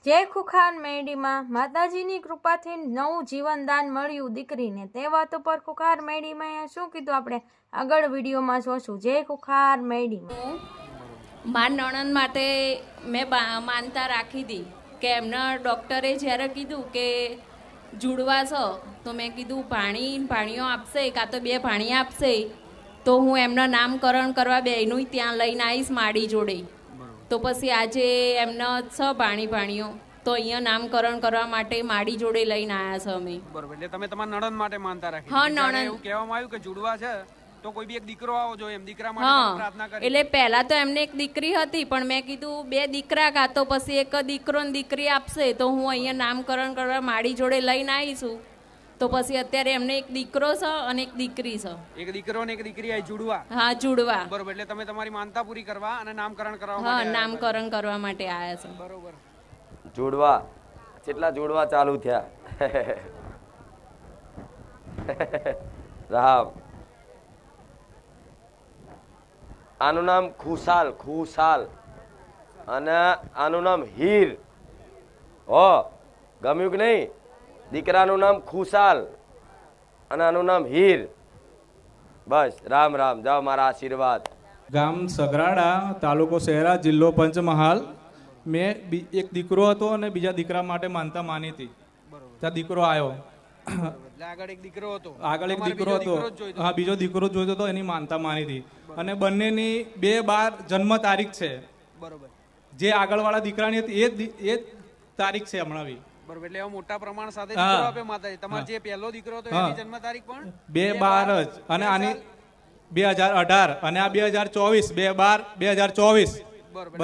જય ખુખાર મેડીમાં માતાજીની કૃપાથી નવું જીવનદાન મળ્યું દીકરીને. તે વાત ઉપર ખુખાર મેડીમાં શું કીધું આપણે આગળ વિડીયોમાં જોશું. જય ખુખાર મેડીમાં. મારા નણંદ માટે મેં માનતા રાખી હતી કે એમના ડૉક્ટરે જ્યારે કીધું કે જુડવા છો તો મેં કીધું ભાણીઓ આપશે કાં તો 2 ભાણી આપશે તો હું એમના નામકરણ કરવા બેયનું ત્યાં લઈને આવીશ માડી જોડે. તો પછી આજે એમના 6 ભાણીઓ તો અહીંયા નામકરણ કરવા માટે માડી જોડે લઈને આવ્યા છે અમે. બરોબર. એટલે તમે તમારા નણંદ માટે માનતા રાખી? હા, નણંદ. એવું કહેવામાં આવ્યું કે જુડવા છે તો કોઈ બી એક દીકરો આવો જોઈએ એમ દીકરા માટે પ્રાર્થના કરી. એટલે પહેલા તો એમને એક દીકરી હતી પણ મેં કીધું 2 દીકરા કાં તો પછી એક દીકરો ને દીકરી આપશે તો હું અહીંયા નામકરણ કરવા માડી જોડે લઈને આવીશું. તો પછી અત્યારે એમને એક દીકરો છે અને એક દીકરી છે. એક દીકરો ને એક દીકરી આ જુડવા? હા, જુડવા. બરોબર. એટલે તમે તમારી માનતા પૂરી કરવા અને નામકરણ કરવા હા, માટે નામકરણ કરવા માટે આવ્યા છે. બરોબર. જોડવા કેટલા જોડવા ચાલુ થયા? રામ. આનું નામ ખુશાલ અને આનું નામ હીર. હો, ગમ્યું કે નહીં? દીકરાનું નામ ખુશાલ અને આનું નામ હીર. બસ, રામ રામ. જાઓ, મારા આશીર્વાદ. ગામ સગરાડા, તાલુકો શહેરા, જિલ્લો પંચમહાલ. મેં એક દીકરો હતો અને બીજા દીકરા માટે માનતા માની હતી. ત્યાં દીકરો આવ્યો. આગળ એક દીકરો હતો. હા, બીજો દીકરો જોઈતો હતો, એની માનતા માની હતી. અને બંનેની 2/12 જન્મ તારીખ છે. બરોબર. જે આગળવાળા દીકરાની હતી એ તારીખ છે હમણાં બી. બરોબર. એટલે મોટા પ્રમાણ સાથે દીકરો આપ્યો માતાજી. તમારો જે પહેલો દીકરો હતો એની જન્મ તારીખ પણ 2/12 જ અને આની 2018 અને આ 2024. 2/12/2024. બરોબર.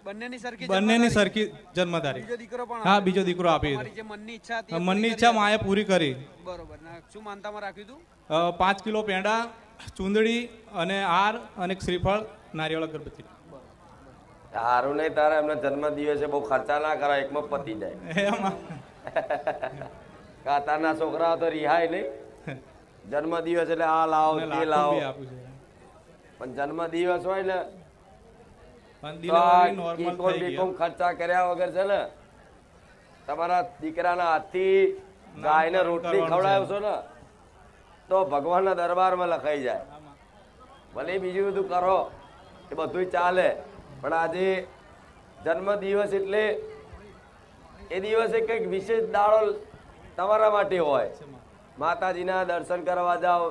બંનેની સરખી જન્મ તારીખ. બીજો દીકરો પણ? હા, બીજો દીકરો આપી. જે મનની ઈચ્છા હતી મનની ઈચ્છા માએ પૂરી કરી. બરોબર. શું માનતામાં રાખ્યું હતું? 5 કિલો પેંડા, ચૂંદડી અને હાર અને શ્રીફળ, નારિયેળ, અગરબત્તી. સારું નહીં, તારા એમના જન્મ દિવસે બહુ ખર્ચા ના કરાય, એકમાં પતી જાય. કાતારના છોકરા તો રિહાય નહીં. જન્મ દિવસ એટલે આ લાવો તે લાવો, પણ જન્મ દિવસ હોય ને ખર્ચા કર્યા વગર છે ને તમારા દીકરાના હાથથી ગાયને રોટલી ખવડાવશો ને તો ભગવાનના દરબારમાં લખાઈ જાય. ભલે બીજું બધું કરો એ બધું ચાલે, પણ આજે જન્મ દિવસ એટલે એ દિવસે કંઈક વિશેષ દાડો તમારા માટે હોય. માતાજીના દર્શન કરવા જાઓ,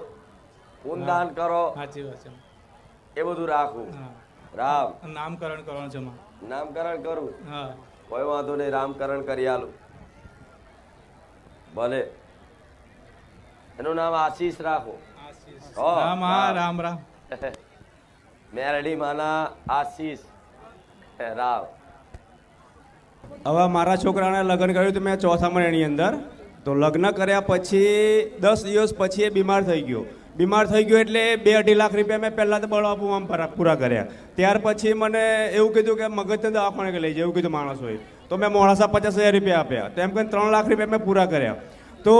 પૂનદાન કરો, એ બધું રાખવું. રામ. નામકરણ કરવાનું છે. નામકરણ કરું? કોઈ વાંધો નહીં, નામકરણ કરી આલું. ભલે. એનું નામ આશીષ રાખો. રામ રામ રામ. મેરડી માના આશીષ. રામ. હવે મારા છોકરાને લગ્ન કર્યું હતું મેં 4થા મહિનાની અંદર. તો લગ્ન કર્યા પછી 10 દિવસ પછી એ બીમાર થઈ ગયો એટલે 2-2.5 લાખ રૂપિયા મેં પહેલાં તો બળવા પૂરા કર્યા. ત્યાર પછી મને એવું કીધું કે મગજને દવાખાને લઈ જાય એવું કીધું માણસોએ. તો મેં મોડાસા 50,000 રૂપિયા આપ્યા. તો એમ કરીને 3 લાખ રૂપિયા મેં પૂરા કર્યા. તો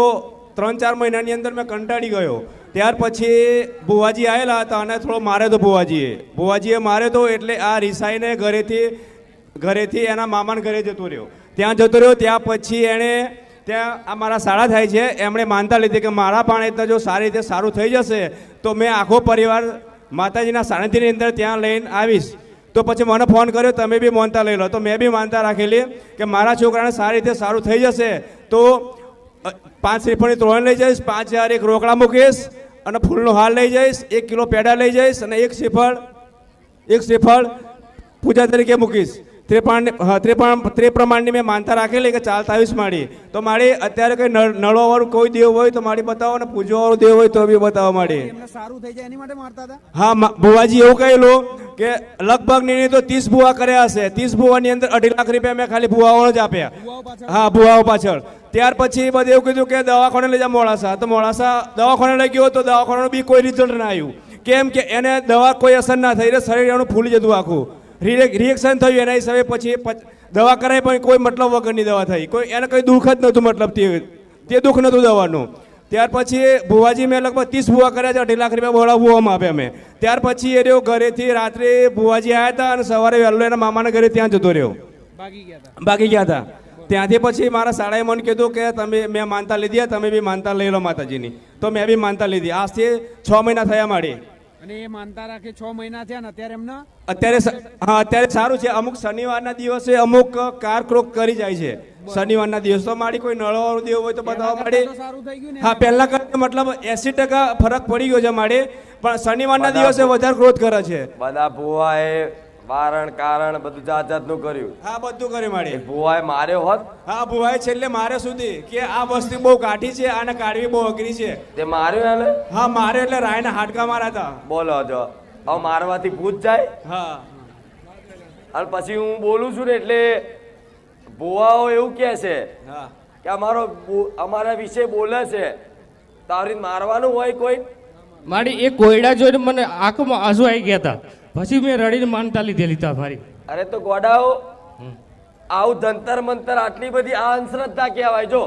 3-4 મહિનાની અંદર મેં કંટાળી ગયો. ત્યાર પછી ભુવાજી આવેલા હતા અને થોડો મારે તો ભુવાજીએ મારે તો એટલે આ રિસાઈને ઘરેથી એના મામાના ઘરે જતો રહ્યો. ત્યાં પછી એણે ત્યાં આ મારા શાળા થાય છે, એમણે માનતા લીધી કે મારા પાણી જો સારી રીતે સારું થઈ જશે તો મેં આખો પરિવાર માતાજીના સાનિધ્યની અંદર ત્યાં લઈને આવીશ. તો પછી મને ફોન કર્યો, તમે બી માનતા લઈ લો. તો મેં બી માનતા રાખેલી કે મારા છોકરાને સારી રીતે સારું થઈ જશે તો 5 શ્રીફળની ત્રણ લઈ જઈશ, 5,000 એક રોકડા મૂકીશ અને ફૂલનો હાર લઈ જઈશ, 1 કિલો પેડા લઈ જઈશ અને એક શ્રીફળ પૂજા તરીકે મૂકીશ. તે પ્રમાણની મેં માનતા રાખેલી કે ચાલતા આવીશ માડી. તો માડી અત્યારે કંઈ નળોવાળું કોઈ દેવ હોય તો માડી બતાવો ને પૂજવાવાળું દેવ હોય તો બી બતાવો માડી. સારું થઈ જાય એની માટે મારતા હતા? હા, ભુવાજી એવું કહેલું કે લગભગ ની તો 30 ભુવા કર્યા હશે. 30 ભુવાની અંદર 2.5 લાખ રૂપિયા મેં ખાલી ભુવાઓ જ આપ્યા. હા, ભુવાઓ પાછળ. ત્યાર પછી બધું એવું કીધું કે દવાખાને લઈ જા મોડાસા. તો મોડાસા દવાખાને લઈ ગયો તો દવાખાનાનું બી કોઈ રિઝલ્ટ ના આવ્યું. કેમ કે એને દવા કોઈ અસર ના થઈ, એટલે શરીર એનું ફૂલી જતું આખું. રિએક્શન થયું એના હિસાબે પછી દવા કરાવી પણ કોઈ મતલબ વગરની દવા થઈ. એને કંઈ દુઃખ જ નહોતું, મતલબ તે દુઃખ નહોતું દવાનું. ત્યાર પછી ભુવાજી મેં લગભગ 30 ભુવા કર્યા છે, 2.5 લાખ રૂપિયા બોલા ભુવામાં આપ્યા મેં. ત્યાર પછી એ રહ્યો ઘરેથી રાત્રે ભુવાજી આવ્યા હતા અને સવારે વહેલો એના મામાના ઘરે ત્યાં જતો રહ્યો, ભાગી ગયા હતા. ત્યાંથી પછી મારા શાળાએ મને કીધું કે મેં માનતા લીધી તમે બી માનતા લઈ લો માતાજીની. તો મેં બી માનતા લીધી. આજથી 6 મહિના થયા મારી. અને એ માનતા રાખે 6 મહિના થયા ને અત્યારે એમને અત્યારે સારું છે. અમુક શનિવારના દિવસે અમુક કાર ક્રોક કરી જાય છે. શનિવારના દિવસ તો મારી કોઈ નળવાળું દેવું હોય તો બતાવવા માંડે. સારું થઈ ગયું ને. હા, પહેલા કરતા મતલબ 80% ફરક પડી ગયો છે મારે. પણ શનિવારના દિવસે વધારે ક્રોધ કરે છે. બધા ભુવાએ વારણ કારણ બધું જાત જાતનું કર્યું. હા, બધું કર્યું મારે. ભુવાએ માર્યો હોત. હા, ભુવાએ છેલ્લે મારે સુધી કે આ વસ્તુ બહુ કાઠી છે અને કાઢવી બહુ અઘરી છે. તે માર્યો એને. હા, મારે એટલે રાયના હાડકા માર્યા હતા. બોલો જો હવે મારવાથી ભૂત જાય. હા, અને પછી હું બોલું છું ને એટલે ભુવાઓ એવું કહે છે હા, કે અમારા વિશે બોલે છે તો આવી રીતે મારવાનું હોય કોઈ. મારી એ કોયડા જોઈને મને આંખમાં આંસુ આવી ગયા હતા. પછી મેં રડીને માનતા લીધેલી હતા મારી. અરે તો ગોડાઓ આવું જંતર મંતર આટલી બધી આ અંધશ્રદ્ધા કહેવાય. જો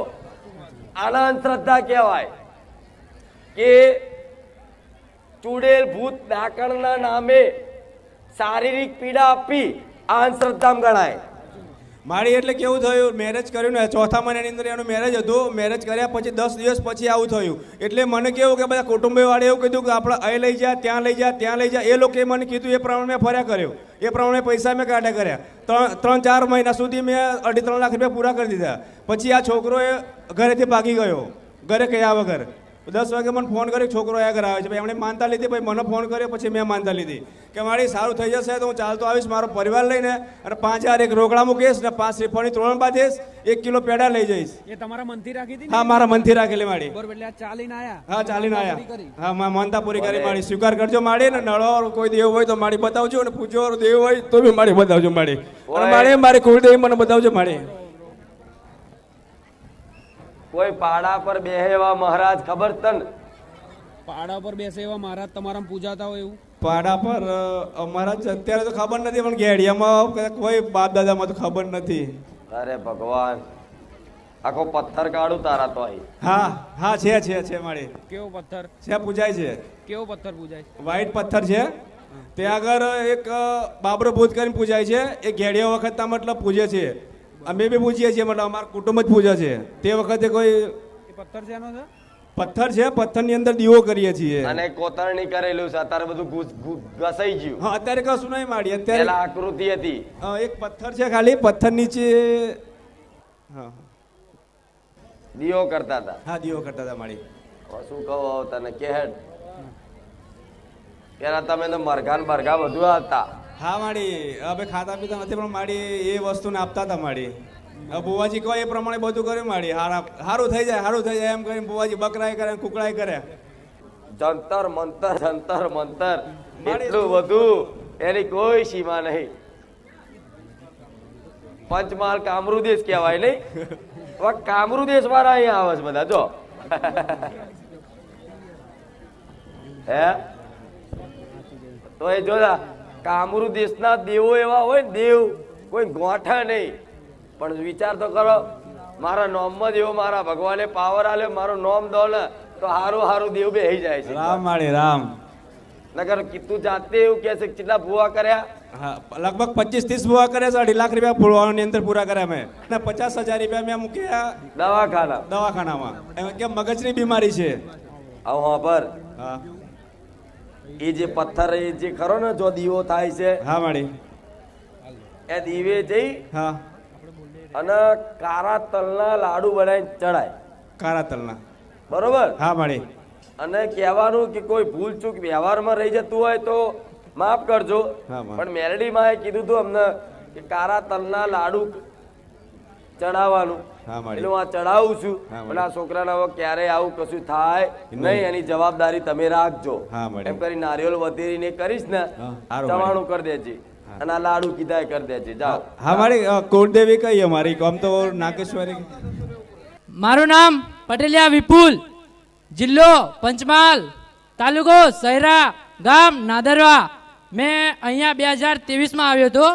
આના અંધશ્રદ્ધા કહેવાય કે ચૂડેલ ભૂત ડાકણના નામે શારીરિક પીડા આપી આ અંધશ્રદ્ધામાં ગણાય. મારી એટલે કેવું થયું, મેરેજ કર્યું ને 4થા મહિનાની અંદર એનું મેરેજ હતું. મેરેજ કર્યા પછી 10 દિવસ પછી આવું થયું. એટલે મને કેવું કે બધા કુટુંબવાળે એવું કીધું કે આપણે અહીં લઈ જા, ત્યાં લઈ જા, ત્યાં લઈ જા. એ લોકોએ મને કીધું એ પ્રમાણે મેં ફર્યા કર્યો. એ પ્રમાણે પૈસા મેં કાઢ્યા કર્યા. 3-4 મહિના સુધી મેં 2.5-3 લાખ રૂપિયા પૂરા કરી દીધા. પછી આ છોકરોએ ઘરેથી ભાગી ગયો, ઘરે કયા વગર. 10 વાગે મને ફોન કર્યો, છોકરો આ ઘરે આવે છે. ભાઈ એમણે માનતા લીધી. પછી મને ફોન કર્યો, પછી મેં માનતા લીધી કે મારી સારું થઈ જશે તો હું ચાલતો આવીશ મારો પરિવાર લઈને, અને 5,000 એક રોકડા મૂકીશ ને 5 શ્રીફળની ત્રણ બાંધીશ, 1 કિલો પેડા લઈ જઈશ. એ તમારા મનથી રાખી હતી. હા, મારા મનથી રાખેલી માડી. બરોબર, એટલે આ ચાલીને આયા. હા, ચાલીને આયા. હા, માનતા પૂરી કરી માડી. સ્વીકાર કરજો માડી. ને નળો કોઈ દેવ હોય તો માડી બતાવજો, અને પૂજો દેવ હોય તો બી માડી બતાવજો માડી. અને માડી મારી કુળદેવી મને બતાવજો માડી. કોઈ પાડા પર બેહેવા મહારાજ ખબર તન. પાડા પર બેસે એવા મહારાજ તમારા પૂજાતા હોય એવું. પાડા પર અમારા અત્યારે તો ખબર નથી, પણ ગેડિયામાં કોઈ બાપ દાદામાં તો ખબર નથી. અરે ભગવાન, આખો પથ્થર કાઢું તારા તો અહીં. હા, હા, છે માડી. કેવો પથ્થર છે? પૂજાય છે. કેવો પથ્થર પૂજાય? વ્હાઈટ પથ્થર છે. ત્યાં આગળ એક બાબરો ભૂત કરીને પૂજાય છે. એ ઘેડિયા વખત મતલબ પૂજે છે. અમે બી પૂજીએ છીએ, મતલબ અમારું કુટુંબ જ પૂજે છે. તે વખતે કોઈ પથ્થર છે એનો છે? પથ્થર છે. પથ્થરની અંદર દીવો કરીએ છીએ. અને કોતરણી કરેલું છે. અત્યારે બધું ઘસાઈ ગયું. હા, અત્યારે કશું નહીં માડી. અત્યારે પેલા આકૃતિ હતી. એક પથ્થર છે ખાલી. પથ્થર નીચે હા દીવો કરતા હતા. હા, દીવો કરતા હતા માડી. શું કહું તને કે હેડ પેલા તમે તો મરઘા ને બરઘા બધું હતા. હા માડી, હવે ખાતા પીતા નથી, પણ માડી એ વસ્તુને આપતા હતા માડી. હવે બુવાજી કહો એ પ્રમાણે બધું કર્યું માડી. સારું થઈ જાય એમ કરીને બુવાજી બકરાય કરે, કુકડાય કરે. જંતર મંતર એટલું બધું, એની કોઈ સીમા નહીં. પંચમહાલ કામરૂ દેશ કહેવાય નહીં. હવે કામરૂ દેશ વાળા અહીંયા આવે છે બધા. જો હે તો એ જોતા કામરૂ દેશના દેવો એવા હોય ને, દેવ કોઈ ગોઠા નહીં. પણ વિચાર તો કરો, મારા નોમમાં જ એવો મારા ભગવાને પાવર આલ્યો, મારું નોમ દો ને તો હારું દેવ બેહી જાય છે. રામ માડી રામ. નગર તું જાતે એવું કે છે કેટલા ભૂવા કર્યા? હા, લગભગ 25-30 ભૂવા કર્યા છે. 2.5 લાખ રૂપિયા ભૂવાની અંદર પૂરા કર્યા મેં. અને 50,000 રૂપિયા મેં મૂક્યા દવાખાનામાં. એમ કે મગજની બીમારી છે. આવો હા પર હા, એ જે પથ્થર એ જે ખરો ને જો દીવો થાય છે, હા માડી, એ દીવે જઈ હા, અને કારા તલના લાડુ બનાવીને ચડાય. કારા તલના, બરોબર? હા માડી. અને કહેવાનું કે કોઈ ભૂલ ચૂક વ્યવહારમાં રહી જતું હોય તો માફ કરજો. હા, માફ. પણ મેલડીમાં કીધું તું અમને કે કારા તલના લાડુ ચડાવવાનું. હા માડી. એટલે હું આ ચડાવું છું. હા, અને આ છોકરાને હવે ક્યારેય આવું કશું થાય નહીં, એની જવાબદારી તમે રાખજો. હા, માડી. એમ કરી નારિયેળ વધેરીને કરીશ ને હા, હારું ચવાણું કરી દેજે. અને આ લાડુ કીધા કરી દેજે. જાઓ. હા માડી. કુળદેવી કઈ અમારી? આમ તો નાગેશ્વરી. મારું નામ પટેલિયા વિપુલ, જિલ્લો પંચમહાલ, તાલુકો સૈરા, ગામ નાદરવા. મેં અહીંયા 2023માં આવ્યો હતો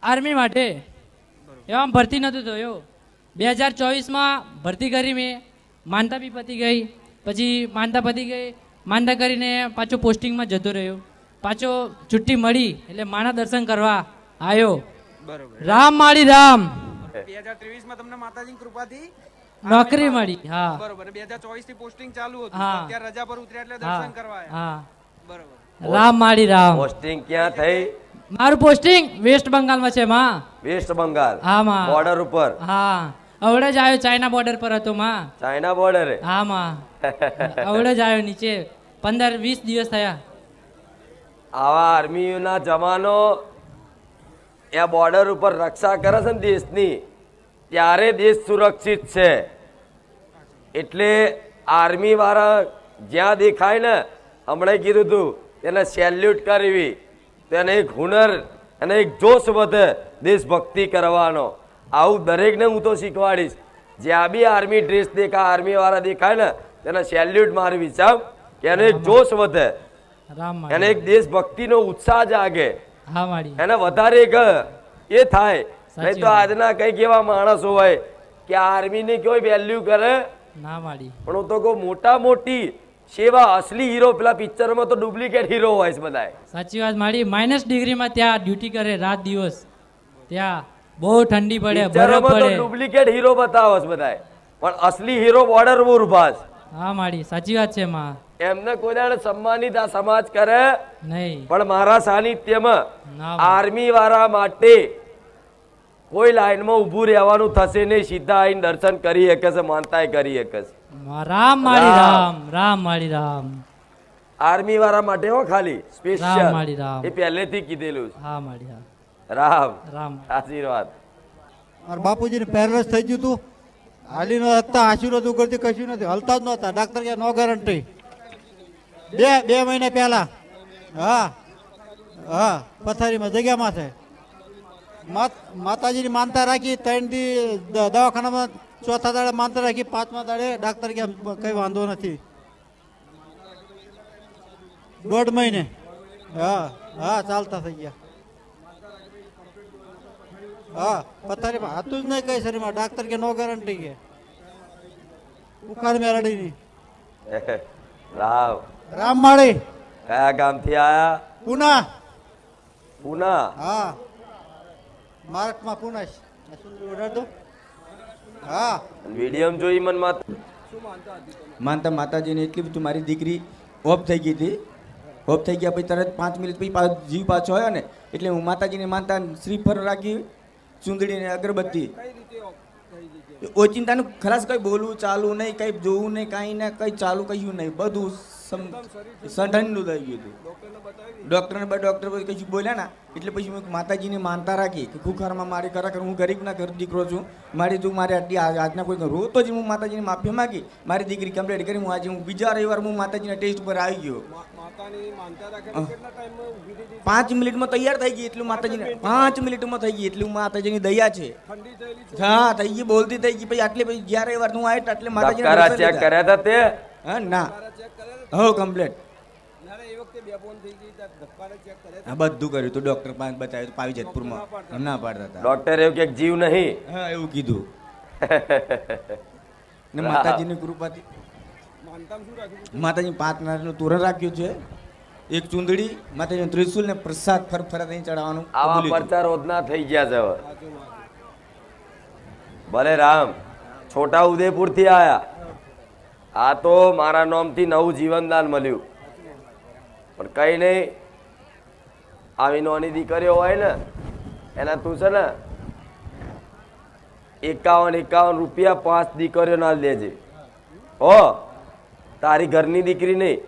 આર્મી માટે. એવામાં ભરતી નહોતું થયો. 2024માં ભરતી કરી મેં. માનતા બી પતી ગઈ. પછી માનતા પતી ગઈ, માનતા કરીને પાછો પોસ્ટિંગમાં જતો રહ્યો. પાછો છુટ્ટી મળી એટલે માના દર્શન કરવા આવ્યો. રામ માળી રામ. 2023 માં તમને માતાજીની કૃપાથી નોકરી મળી. હા બરોબર. 2024 થી પોસ્ટિંગ ચાલુ હતું. હા. અત્યારે રજા પર ઉતર્યા એટલે દર્શન કરવા આવ્યા. હા બરોબર. રામ માળી રામ. પોસ્ટિંગ ક્યાં થઈ? મારું પોસ્ટિંગ વેસ્ટ બંગાળમાં છે માં. વેસ્ટ બંગાળ હા માં. બોર્ડર ઉપર? હા અવડે જ આવ્યો, ચાઇના બોર્ડર પર હતો માં. ચાઇના બોર્ડરે? હા માં અવડે જ આવ્યો, નીચે 15-20 દિવસ થયા. આવા આર્મીના જવાનો એ બોર્ડર ઉપર રક્ષા કરે છે ને દેશની, ત્યારે દેશ સુરક્ષિત છે. એટલે આર્મી વાળા જ્યાં દેખાય ને, હમણાં કીધું તું તેને સેલ્યુટ કરવી, તેને એક હુનર અને એક જોશ વધે દેશભક્તિ કરવાનો. આવું દરેકને હું તો શીખવાડીશ. જ્યાં બી આર્મી ડ્રેસ દેખાય, આર્મી વાળા દેખાય ને, તેને સેલ્યુટ મારવી છે, કે એને એક જોશ વધે, રામ એને એક દેશભક્તિનો ઉત્સાહ જાગે, હા માળી. એને વધારે એક એ થાય. નહીં તો આજના કઈક એવા માણસો હોય કે આર્મીની કોઈ વેલ્યુ કરે ના માળી. પણ હું તો કહું મોટા મોટી સેવા અસલી હીરો પેલા પિક્ચરમાં તો ડુપ્લિકેટ હીરો હોય છે બધા. સાચી વાત માળી. -ડિગ્રીમાં ત્યાં ડ્યુટી કરે રાત દિવસ. ત્યાં બહુ ઠંડી પડે, બરફ પિક્ચરોમાં તો પડે. ડુપ્લિકેટ હીરો બતાવે છે બધા, પણ અસલી હીરો બોર્ડર પર ઉભા છે. હા માળી સાચી વાત છે માં. એમને કોઈ દાડે સન્માનિત આ સમાજ કરે નહીં. પણ મારા સાનિધ્યમાં ના આર્મી વાળા માટે કોઈ લાઈનમાં ઊભું રહેવાનું થશે નહીં. સીધા આવીને દર્શન કરી શકે છે, માનતાય કરી શકે છે. રામ માળી રામ. રામ માળી રામ. આર્મી વાળા માટે હો, ખાલી રામ સ્પેશિયલ, માળી રામ. એ પહેલેથી કીધેલું છે. હા માળી હા. રામ રામ. મારા આશીર્વાદ. બાપુજીને પેરેલાઇઝ થઈ ગયું હતું, હાલી ન હતા, આશીર્વાદ કરતી કશું નથી, હલતા જ નહોતા. ડાક્ટર કે નો ગેરંટી. બે મહિના પહેલા હા હા પથારીમાં જગ્યામાં છે. માતાજીની માનતા રાખી, 3 દી દવાખાનામાં, ચોથા દાડે માનતા રાખી, 5મા દાડે ડાક્ટર કે કઈ વાંધો નથી. 1.5 મહિને હા હા ચાલતા થઈ ગયા. હા પથારીમાં હતું જ નહીં કઈ શરીરમાં. ડાક્ટર કે નો ગેરંટી કે ઉખાડ મેળડી ની. રામ રામ માળી. કયા ગામથી આયા? પુના. પૂના? હા માર્કમાં પુના છે. હા વિડીયો જોઈ મનમાં માનતા માતાજીને એટલી બધું, મારી દીકરી ઓફ થઈ ગઈ હતી. ઓફ થઈ ગયા પછી તરત 5 મિનિટ પછી જીવ પાછો આવ્યો ને, એટલે હું માતાજીને માનતા શ્રીફળ રાખી, ચૂંદડીને અગરબત્તી, ઓચિંતાનું ખલાસ કઈ બોલવું ચાલુ નહીં, કઈ જોવું નહીં, કાંઈ ને કઈ ચાલુ કહ્યું નહીં, બધું સંઠનનું થઈ ગયું હતું. ડૉક્ટરને ડૉક્ટર કશું બોલ્યા ના, એટલે પછી મેં માતાજીની માનતા રાખી કે ખુખારમાં મારી ખરેખર હું ગરીબના ઘર દીકરો છું, મારી તું મારે આટલી આજના કોઈ રોતો જ હું માતાજીની માફી માગી, મારી દીકરી કમ્પ્લીટ કરી. હું આજે હું બીજા રવિવાર હું માતાજીના ટેસ્ટ પર આવી ગયો. 5 મિનિટમાં તૈયાર થઈ ગઈ, એટલું માતાજીને 5 મિનિટમાં થઈ ગઈ, એટલું માતાજીની દયા છે. હા થઈ ગઈ, બોલતી થઈ ગઈ. પછી આટલે પછી જ્યારે રવિવાર હું આવ્યો એટલે માતાજીને ચેક કર્યા હતા તે? હા ના હો કમ્પ્લીટ. હા બધું કર્યું તો ડોક્ટર પાસે બતાવ્યું તો પાવીજતપુરમાં ના પાડતા હતા. ડોક્ટર એવું કે જીવ નહીં? હા એવું કીધું. ને માતાજીની કૃપાથી માતાજી 5 નાળનું તોરણ રાખ્યું છે, એક ચૂંદડી, માતાજીનું ત્રિશુલ ને પ્રસાદ ફરફરા અહીં ચડાવવાનું. આવા પરચા રોજના થઈ ગયા છે હવે. ભલે રામ છોટા ઉદેપુર થી આયા, આ તો મારા નામથી નવું જીવનદાન મળ્યું. પણ કઈ નહીં, આવી નાની દીકરીઓ હોય ને એના તું છે ને 51 રૂપિયા 5 દીકરીઓ ના લેજે હો. તારી ઘરની દીકરી નહીં,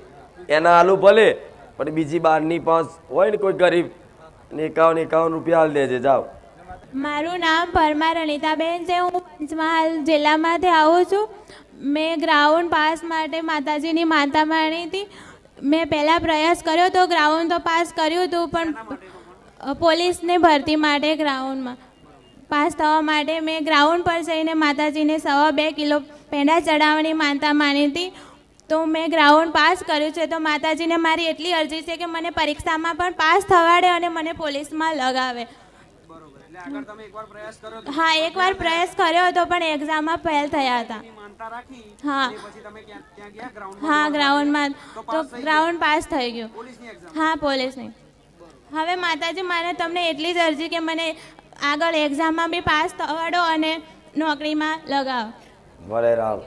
એના આલુ ભલે, પણ બીજી 12ની 5 હોય ને કોઈ ગરીબ, 51 રૂપિયા હાલ દેજે. જાઓ. મારું નામ પરમાર અનિતાબેન છે. હું પંચમહાલ જિલ્લામાંથી આવું છું. મેં ગ્રાઉન્ડ પાસ માટે માતાજીની માનતા માની હતી. મેં પહેલાં પ્રયાસ કર્યો તો ગ્રાઉન્ડ તો પાસ કર્યું હતું, પણ પોલીસની ભરતી માટે ગ્રાઉન્ડમાં પાસ થવા માટે મેં ગ્રાઉન્ડ પર જઈને માતાજીને 2.25 કિલો પેંડા ચડાવવાની માનતા માની હતી. તો મેં ગ્રાઉન્ડ પાસ કર્યું છે. તો માતાજીને મારી એટલી અરજી છે કે મને પરીક્ષામાં પણ પાસ થવાડે અને મને પોલીસમાં લગાવે. હા એકવાર પ્રયાસ કર્યો હતો પણ એક્ઝામમાં ફેલ થયા હતા. હા હા ગ્રાઉન્ડમાં તો ગ્રાઉન્ડ પાસ થઈ ગયું. હા પોલીસની. હવે માતાજી મારે તમને એટલી જ અરજી કે મને આગળ એક્ઝામમાં બી પાસ થવાડો અને નોકરીમાં લગાવો. ભલે રામ.